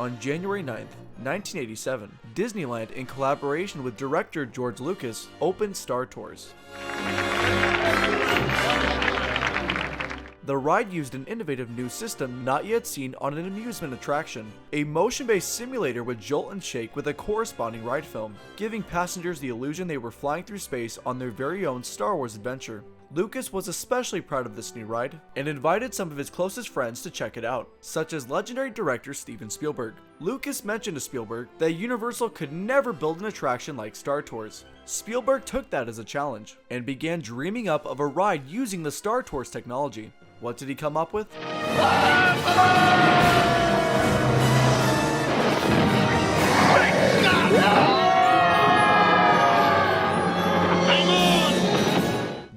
On January 9th, 1987, Disneyland, in collaboration with director George Lucas, opened Star Tours. The ride used an innovative new system not yet seen on an amusement attraction, a motion-based simulator would jolt and shake with a corresponding ride film, giving passengers the illusion they were flying through space on their very own Star Wars adventure. Lucas was especially proud of this new ride and invited some of his closest friends to check it out, such as legendary director Steven Spielberg. Lucas mentioned to Spielberg that Universal could never build an attraction like Star Tours. Spielberg took that as a challenge and began dreaming up of a ride using the Star Tours technology. What did he come up with?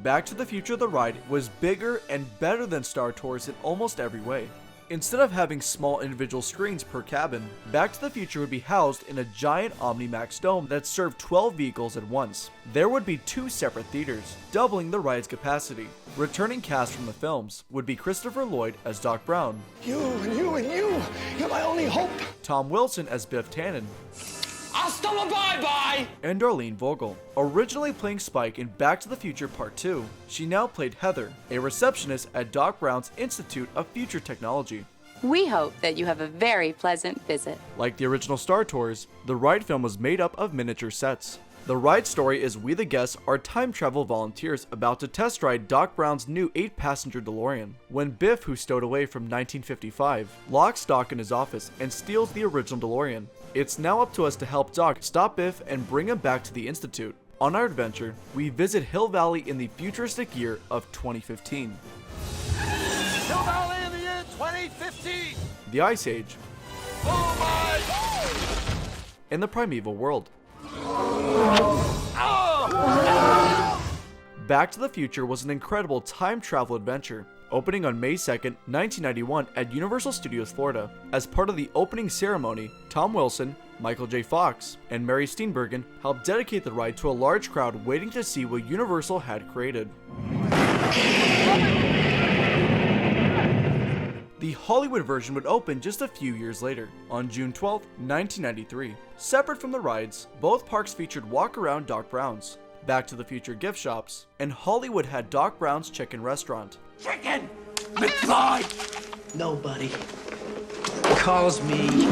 Back to the Future the ride was bigger and better than Star Tours in almost every way. Instead of having small individual screens per cabin, Back to the Future would be housed in a giant OmniMax dome that served 12 vehicles at once. There would be 2 separate theaters, doubling the ride's capacity. Returning cast from the films would be Christopher Lloyd as Doc Brown, You and you and you, you're my only hope. Tom Wilson as Biff Tannen, Hasta la bye-bye! and Darlene Vogel. Originally playing Spike in Back to the Future Part 2, she now played Heather, a receptionist at Doc Brown's Institute of Future Technology. We hope that you have a very pleasant visit. Like the original Star Tours, the ride film was made up of miniature sets. The ride story is we the guests are time travel volunteers about to test ride Doc Brown's new 8-passenger DeLorean, when Biff, who stowed away from 1955, locks Doc in his office and steals the original DeLorean. It's now up to us to help Doc stop Biff and bring him back to the Institute. On our adventure, we visit Hill Valley in the futuristic year of 2015. Hill Valley in the year 2015! The Ice Age, Oh my! and the primeval world. Back to the Future was an incredible time travel adventure, opening on May 2nd, 1991 at Universal Studios Florida. As part of the opening ceremony, Tom Wilson, Michael J. Fox, and Mary Steenburgen helped dedicate the ride to a large crowd waiting to see what Universal had created. The Hollywood version would open just a few years later, on June 12, 1993. Separate from the rides, both parks featured walk-around Doc Brown's, Back to the Future gift shops, and Hollywood had Doc Brown's Chicken Restaurant. Chicken! McFly! Nobody calls me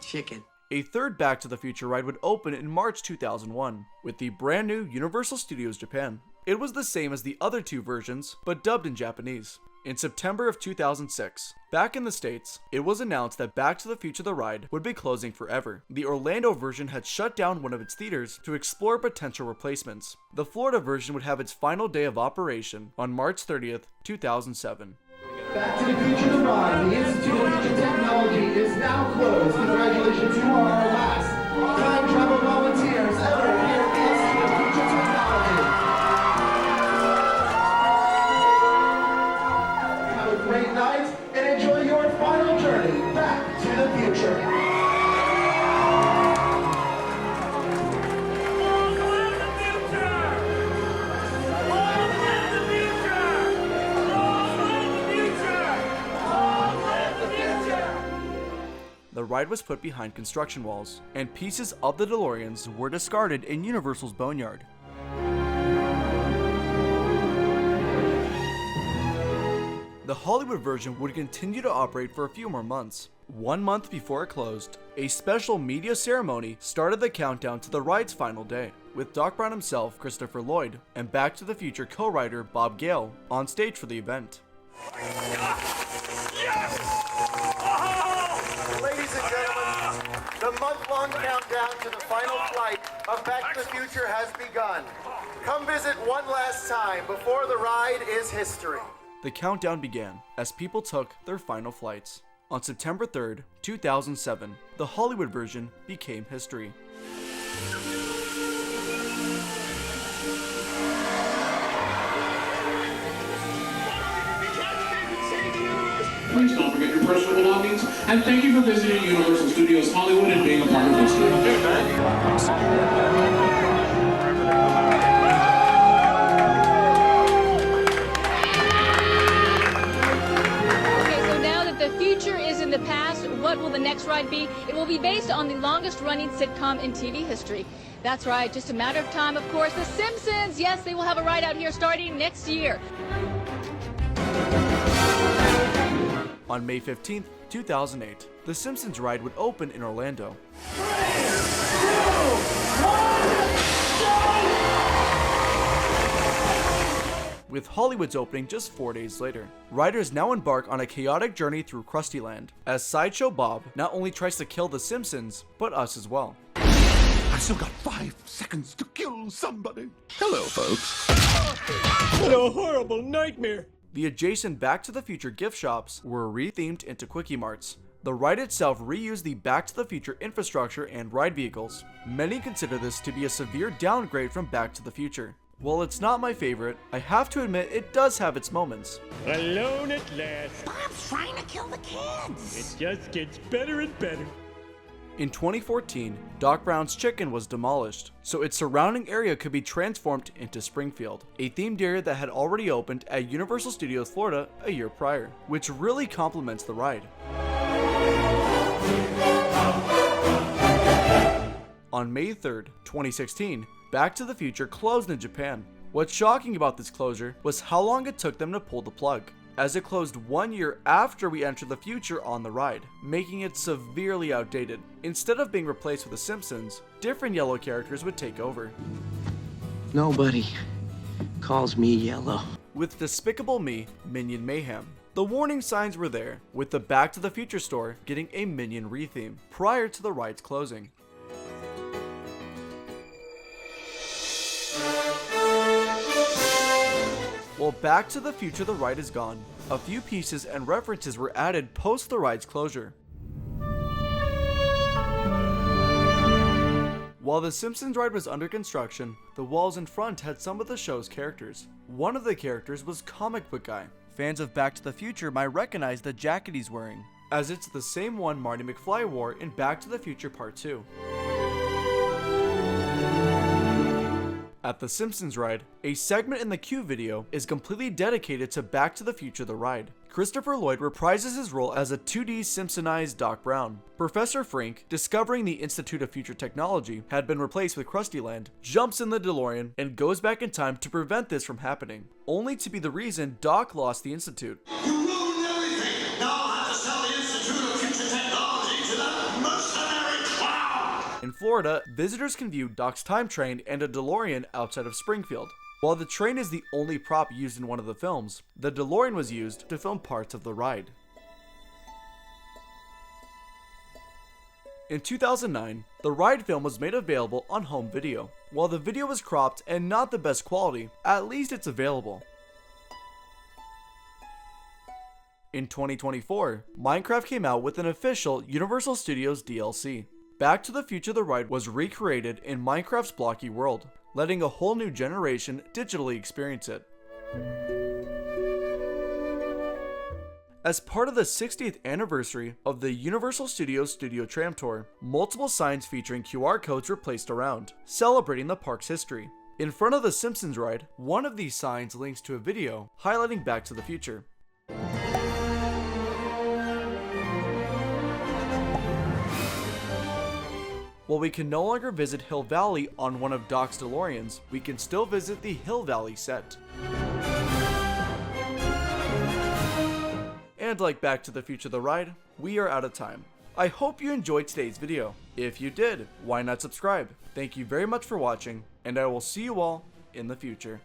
chicken. A third Back to the Future ride would open in March 2001, with the brand new Universal Studios Japan. It was the same as the other 2 versions, but dubbed in Japanese. In September of 2006, back in the States, it was announced that Back to the Future the ride would be closing forever. The Orlando version had shut down one of its theaters to explore potential replacements. The Florida version would have its final day of operation on March 30th, 2007. Back to the Future the ride. The Institute of Future Technology is now closed. Congratulations, you are our last time travel volunteers ever here at the Institute of Future Technology. Have a great night and enjoy your final journey back to the future. The ride was put behind construction walls, and pieces of the DeLoreans were discarded in Universal's boneyard. The Hollywood version would continue to operate for a few more months. 1 month before it closed, a special media ceremony started the countdown to the ride's final day, with Doc Brown himself, Christopher Lloyd, and Back to the Future co-writer Bob Gale on stage for the event. Ladies and gentlemen, the month-long countdown to the final flight of Back to the Future has begun. Come visit one last time before the ride is history. The countdown began as people took their final flights. On September 3rd, 2007, the Hollywood version became history. Please don't forget your personal belongings, and thank you for visiting Universal Studios Hollywood and being a part of history. Okay, so now that the future is in the past. What will the next ride be? It will be based on the longest running sitcom in TV history. That's right, just a matter of time, of course. The Simpsons, yes, they will have a ride out here starting next year. On May 15th, 2008, the Simpsons ride would open in Orlando. With Hollywood's opening just 4 days later. Riders now embark on a chaotic journey through Krusty Land, as Sideshow Bob not only tries to kill the Simpsons, but us as well. I still got 5 seconds to kill somebody. Hello, folks. What a horrible nightmare. The adjacent Back to the Future gift shops were rethemed into Quickie Marts. The ride itself reused the Back to the Future infrastructure and ride vehicles. Many consider this to be a severe downgrade from Back to the Future. While it's not my favorite, I have to admit it does have its moments. Alone at last. Bob's trying to kill the kids. It just gets better and better. In 2014, Doc Brown's Chicken was demolished, so its surrounding area could be transformed into Springfield, a themed area that had already opened at Universal Studios Florida a year prior, which really complements the ride. On May 3rd, 2016, Back to the Future closed in Japan. What's shocking about this closure was how long it took them to pull the plug, as it closed 1 year after we entered the future on the ride, making it severely outdated. Instead of being replaced with The Simpsons, different yellow characters would take over. Nobody calls me yellow. With Despicable Me, Minion Mayhem. The warning signs were there, with the Back to the Future store getting a Minion retheme prior to the ride's closing. While Back to the Future the ride is gone, a few pieces and references were added post the ride's closure. While the Simpsons ride was under construction, the walls in front had some of the show's characters. One of the characters was Comic Book Guy. Fans of Back to the Future might recognize the jacket he's wearing, as it's the same one Marty McFly wore in Back to the Future Part 2. At the Simpsons ride, a segment in the Q video is completely dedicated to Back to the Future the ride. Christopher Lloyd reprises his role as a 2D Simpsonized Doc Brown. Professor Frink, discovering the Institute of Future Technology had been replaced with Krusty Land, jumps in the DeLorean and goes back in time to prevent this from happening, only to be the reason Doc lost the Institute. You ruined everything. Now I'll have to sell the Institute of Future Technology to that mercenary clown. In Florida, visitors can view Doc's time train and a DeLorean outside of Springfield. While the train is the only prop used in one of the films, the DeLorean was used to film parts of the ride. In 2009, the ride film was made available on home video. While the video was cropped and not the best quality, at least it's available. In 2024, Minecraft came out with an official Universal Studios DLC. Back to the Future the ride was recreated in Minecraft's blocky world, letting a whole new generation digitally experience it. As part of the 60th anniversary of the Universal Studios Studio Tram Tour, multiple signs featuring QR codes were placed around, celebrating the park's history. In front of the Simpsons ride, one of these signs links to a video highlighting Back to the Future. While we can no longer visit Hill Valley on one of Doc's DeLoreans, we can still visit the Hill Valley set. And like Back to the Future the ride, we are out of time. I hope you enjoyed today's video. If you did, why not subscribe? Thank you very much for watching, and I will see you all in the future.